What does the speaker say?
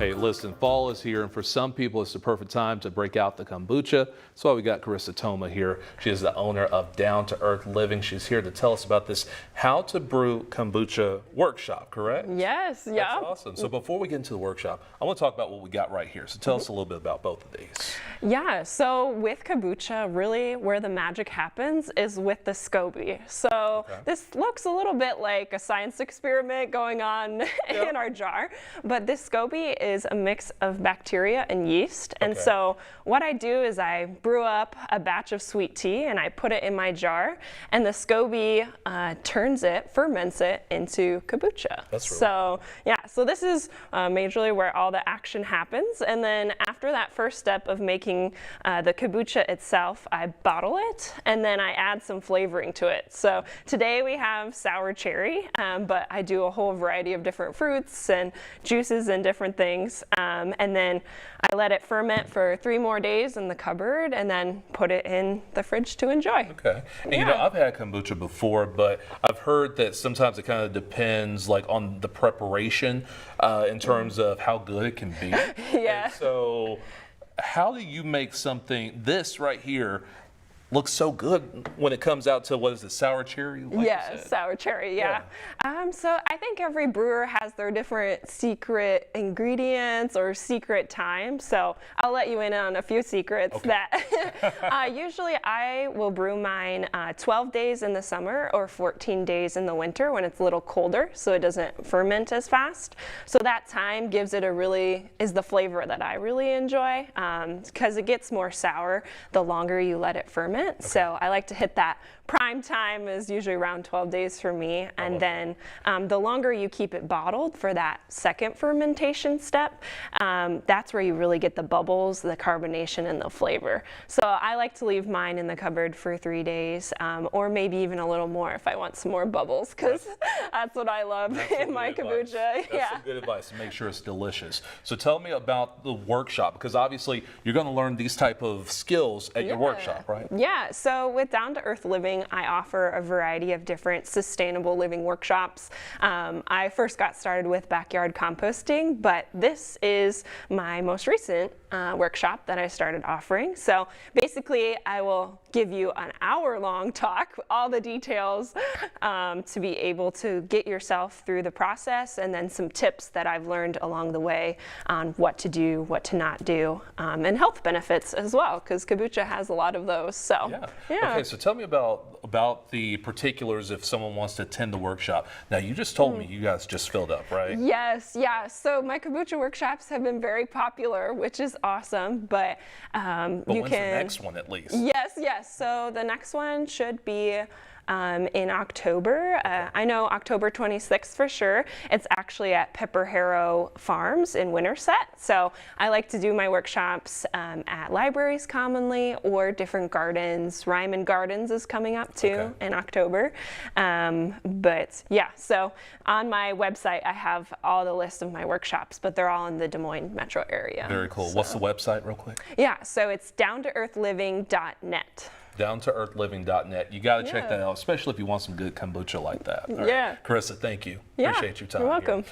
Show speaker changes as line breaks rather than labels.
Hey, listen, fall is here, and for some people, it's the perfect time to break out the kombucha. That's why we got Carissa Toma here. She is the owner of Down to Earth Living. She's here to tell us about this How to Brew Kombucha workshop, correct?
Yes, yeah.
That's awesome. So before we get into the workshop, I want to talk about what we got right here. So tell us a little bit about both of these.
Yeah, so with kombucha, really where the magic happens is with the SCOBY. So this looks a little bit like a science experiment going on in our jar, but this SCOBY is a mix of bacteria and yeast. And so what I do is I brew up a batch of sweet tea and I put it in my jar, and the SCOBY ferments it into kombucha.
That's really
so yeah, so this is majorly where all the action happens. And then after that first step of making the kombucha itself, I bottle it and then I add some flavoring to it. So today we have sour cherry, but I do a whole variety of different fruits and juices and different things. And then I let it ferment for 3 more days in the cupboard and then put it in the fridge to enjoy.
Okay. And you know, I've had kombucha before, but I've heard that sometimes it kind of depends like on the preparation in terms of how good it can be.
Yeah.
And so how do you make something, this right here, looks so good when it comes out to, what is it, sour cherry? Like
yeah, sour cherry, yeah. So I think every brewer has their different secret ingredients or secret time. So I'll let you in on a few secrets that usually I will brew mine 12 days in the summer or 14 days in the winter when it's a little colder, so it doesn't ferment as fast. So that time gives it is the flavor that I really enjoy, because it gets more sour the longer you let it ferment. So I like to hit that prime time is usually around 12 days for me, and then the longer you keep it bottled for that second fermentation step, that's where you really get the bubbles, the carbonation, and the flavor. So I like to leave mine in the cupboard for 3 days, or maybe even a little more if I want some more bubbles, because that's what I love in my kombucha.
That's some good advice to make sure it's delicious. So tell me about the workshop, because obviously you're going to learn these type of skills at your workshop, right?
Yeah, so with Down to Earth Living, I offer a variety of different sustainable living workshops. I first got started with backyard composting, but this is my most recent workshop that I started offering. So basically, I will give you an hour-long talk, all the details to be able to get yourself through the process, and then some tips that I've learned along the way on what to do, what to not do, and health benefits as well, because kombucha has a lot of those. So yeah.
Okay, so tell me about the particulars if someone wants to attend the workshop. Now, you just told me you guys just filled up, right?
Yes, yeah. So my kombucha workshops have been very popular, which is awesome. But
when's the next one, at least?
Yes. So the next one should be in October. I know October 26th for sure. It's actually at Pepper Harrow Farms in Winterset. So I like to do my workshops at libraries commonly, or different gardens. Ryman Gardens is coming up too in October. But yeah, so on my website I have all the list of my workshops, but they're all in the Des Moines metro area.
Very cool. So, what's the website real quick?
Yeah, so it's downtoearthliving.net.
downtoearthliving.net. You got to check that out, especially if you want some good kombucha like that. All right. Carissa, thank you. Appreciate your time.
You're welcome.
Here.